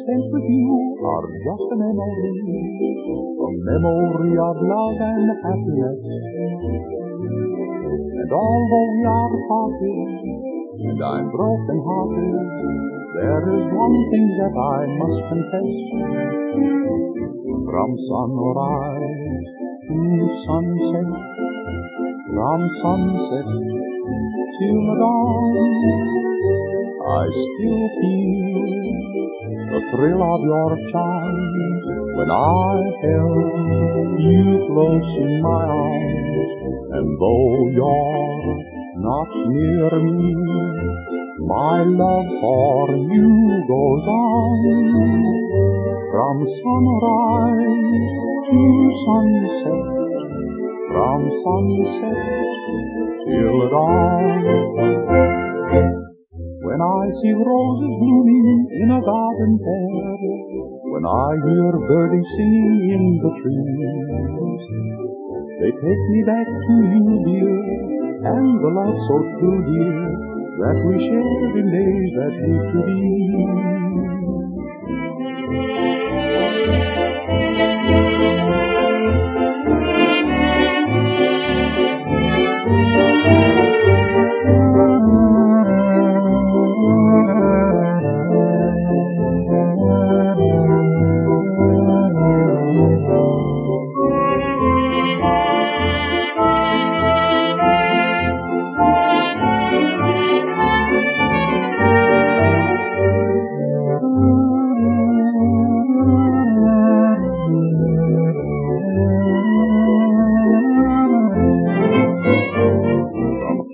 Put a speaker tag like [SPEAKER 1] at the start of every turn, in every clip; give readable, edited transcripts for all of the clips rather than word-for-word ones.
[SPEAKER 1] spent with you are just a memory of love and happiness. And although we are parted, and I'm broken hearted, there is one thing that I must confess. From sunrise to sunset, from sunset till dawn, I still feel the thrill of your charms when I held you close in my arms. And though you're not near me, my love for you goes on. From sunrise to sunset, from sunset till dawn. When I see roses blooming in a garden fair, when I hear birdies singing in the trees, they take me back to you, dear, and the love so true, dear, that we shared in days that used to be.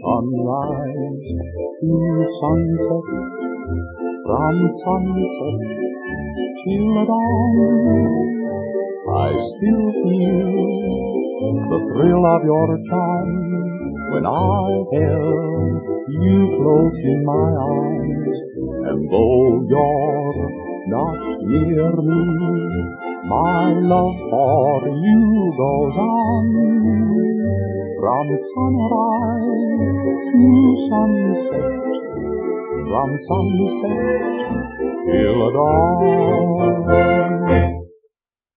[SPEAKER 1] Sunrise to sunset, from sunset till dawn, I still feel the thrill of your charm when I held you close in my arms. And though you're not near me, my love for you goes on. From sunrise to sunset, from sunset till dawn.